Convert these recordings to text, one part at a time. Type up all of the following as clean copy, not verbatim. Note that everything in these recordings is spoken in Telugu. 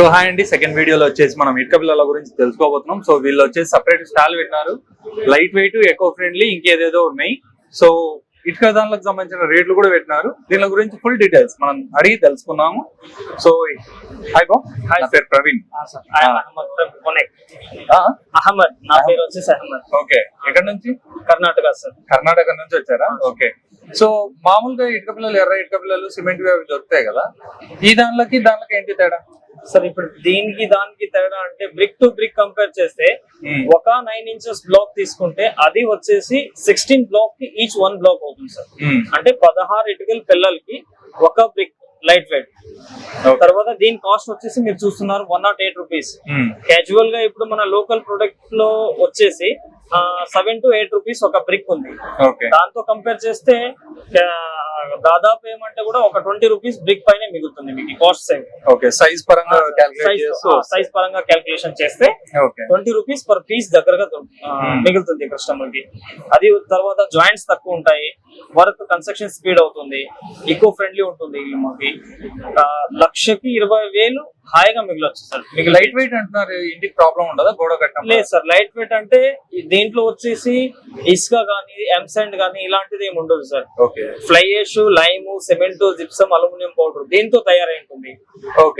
సో హాయ్ అండి, సెకండ్ వీడియోలో వచ్చేసి మనం ఇటుక పిల్లల గురించి తెలుసుకోబోతున్నాం. సో వీళ్ళు వచ్చేసి సపరేట్ స్టాల్ పెట్టినారు, లైట్ వెయిట్, ఎకో ఫ్రెండ్లీ, ఇంకేదేదో ఉన్నాయి. సో ఇటుక దానికి సంబంధించిన రేట్లు కూడా పెట్టినారు. దీని గురించి ఫుల్ డీటెయిల్స్ మనం అడిగి తెలుసుకున్నాము. సో హాయ్ బో, నా పేరు ప్రవీణ్. అహ్మద్, నా పేరు వచ్చేసి అహ్మద్. ఓకే, ఎక్కడ నుంచి? కర్ణాటక సార్. కర్ణాటక నుంచి వచ్చారా? ఓకే. సో మామూలుగా ఇటుక పిల్లలు, ఎర్ర ఇటుక పిల్లలు, సిమెంట్ అవి దొరుకుతాయి కదా, ఈ దానికి ఏంటి తేడా సార్? ఇప్పుడు దీనికి దానికి తేడా అంటే బ్రిక్ టు బ్రిక్ కంపేర్ చేస్తే ఒక 9 ఇంచెస్ బ్లాక్ తీసుకుంటే అది వచ్చేసి 16 బ్లాక్ కి ఈచ్ 1 బ్లాక్ అవుతుంది సార్. అంటే 16 ఇటుకల పిల్లలకి ఒక బ్రిక్ లైట్ వెయిట్. తర్వాత దీని కాస్ట్ వచ్చేసి మీరు చూస్తున్నారు 108 రూపీస్. క్యాజువల్ గా ఇప్పుడు మన లోకల్ ప్రొడక్ట్ లో వచ్చేసి 7 to 8 రూపీస్ ఒక బ్రిక్ ఉంది. దాంతో కంపేర్ చేస్తే దాదాపు ఏమంటే కూడా ఒక 20 రూపీస్ బ్రిక్ పైన మిగులుతుంది మీకు కాస్ట్ సేవ్. సైజ్ పరంగా క్యాల్కులేషన్ చేస్తే 20 రూపీస్ పర్ పీస్ దగ్గరగా మిగులుతుంది కస్టమర్ కి. అది తర్వాత జాయింట్స్ తక్కువ ఉంటాయి, వర్క్ కన్స్ట్రక్షన్ స్పీడ్ అవుతుంది, ఈకో ఫ్రెండ్లీ ఉంటుంది. మాకి 1,20,000 హాయిగా మిగిలొచ్చు సార్. మీకు లైట్ వెయిట్ అంటున్నారు, ఇంటికి ప్రాబ్లం ఉండదా గోడ కట్టడం? లేదు సార్, లైట్ వెయిట్ అంటే దీంట్లో వచ్చేసి ఇసుక గానీ, ఎంసాండ్ గానీ ఇలాంటిది ఏమి ఉండదు sir. Fly ash, lime, cement, gypsum, aluminium powder దీంతో తయారై ఉంటుంది.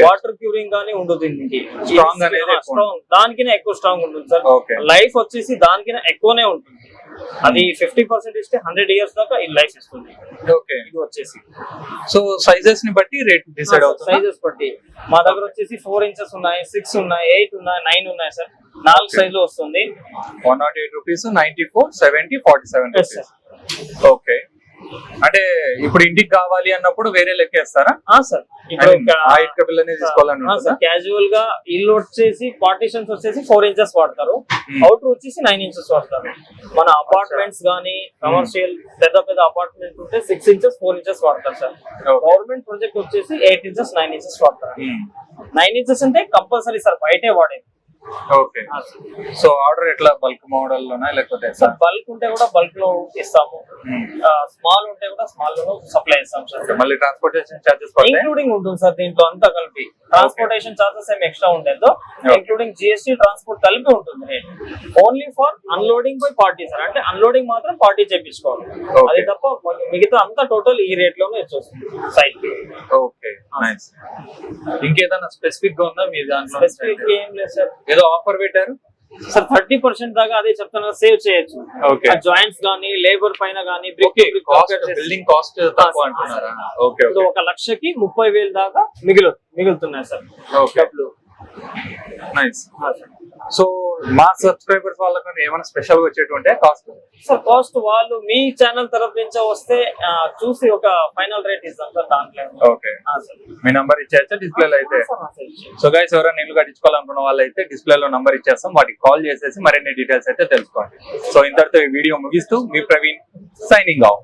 వాటర్ క్యూరింగ్ గానీ ఉండదు. దీనికి స్ట్రాంగ్ అనేది దానికైనా ఎక్కువ స్ట్రాంగ్ ఉంటుంది సార్. లైఫ్ వచ్చేసి దానికైనా ఎక్కువనే ఉంటుంది. అది 50% ఇస్తే 100 years దాకా ఈ లైఫ్ ఇస్తుంది. ఇది వచ్చేసి సో సైజెస్ ని బట్టి రేట్ డిసైడ్ అవుతుంది. సైజెస్ బట్టి మా దగ్గర వచ్చేసి 4 ఇంచెస్ ఉన్నాయి, 6 ఉన్నాయి, 8 ఉన్నాయి, 9 ఉన్నాయి సార్. 4 సైజులు వస్తుంది. 108 రూపీస్, 94, 70, 47 రూపీస్. ఓకే, అంటే ఇప్పుడు ఇంటికి కావాలి అన్నప్పుడు వేరే లెక్కేస్తారా? సార్, ఇటుక పిల్లనే తీసుకోవాలని క్యాజువల్ గా ఇల్లు వచ్చేసి పార్టీషన్స్ వచ్చేసి 4 ఇంచెస్ వాడతారు, అవుటర్ వచ్చేసి 9 ఇంచెస్ వాడతారు. మన అపార్ట్మెంట్స్ గానీ, కమర్షియల్ పెద్ద పెద్ద అపార్ట్మెంట్ ఉంటే 6 ఇంచెస్ 4 ఇంచెస్ వాడతారు సార్. గవర్నమెంట్ ప్రాజెక్ట్ వచ్చేసి 8 ఇంచెస్ 9 ఇంచెస్ వాడతారు. 9 ఇంచెస్ అంటే కంపల్సరీ సార్ బయటే వాడేది. ఓకే. సో ఆర్డర్ ఎట్లా బల్క్ మోడల్ లోనా లేకపోతే బల్క్ ఉంటే కూడా బల్క్ లో ఇస్తాము, స్మాల్ ఉంటే కూడా స్మాల్ లో సప్లై ఇస్తాం సార్. మళ్ళీ ట్రాన్స్పోర్టేషన్ చార్జెస్ ఇంక్లూడింగ్ ఉంటుంది సార్ దీంట్లో అంతా కలిపి. ట్రాన్స్పోర్టేషన్ చార్జెస్ ఏమి ఎక్స్ట్రా ఉండేదో, ఇంక్లూడింగ్ జిఎస్టీ, ట్రాన్స్పోర్ట్ కలిపి ఉంటుంది rate. Only for unloading by party sir, అంటే అన్లోడింగ్ మాత్రం పార్టీ చేయించుకోవాలి. అది తప్ప మిగతా అంతా టోటల్ ఈ రేట్ లోనే వచ్చేస్తుంది సైట్. Okay, nice. ఇంకేదైనా స్పెసిఫిక్ గా ఉందా మీ దాంట్లో? స్పెసిఫిక్ ఏం లేదు సార్. ఏదో ఆఫర్ పెట్టారు సార్, 30% దాకా అదే చెప్తాను, సేవ్ చేయొచ్చు. జాయింట్స్ గానీ, లేబర్ పైన గానీ, బిల్డింగ్ కాస్ట్ తక్కువ అంటున్నారా? ఓకే, 1,00,000కి 30,000 దాకా మిగులుతున్నాయి సార్ డబ్బులు. నైస్. సో మా సబ్స్క్రైబర్స్ వాళ్ళకి ఏమైనా స్పెషల్ గా వచ్చేటువంటి కాస్ట్? సార్ కాస్ట్ వాళ్ళు మీ ఛానల్ తరఫు నుంచి వస్తే చూసి ఒక ఫైనల్ రేట్ ఇస్తాం సార్ దాంట్లో. ఓకే, మీ నంబర్ ఇచ్చేస్తే డిస్ప్లేలో అయితే. సో గైస్, ఎవరైనా ఇల్లు కట్టించుకోవాలనుకున్న వాళ్ళు అయితే డిస్ప్లేలో నంబర్ ఇచ్చేస్తాం, వాటికి కాల్ చేసేసి మరిన్ని డీటెయిల్స్ అయితే తెలుసుకోండి. సో ఇంతటితో ఈ వీడియో ముగిస్తూ మీ ప్రవీణ్ సైనింగ్ ఆఫ్.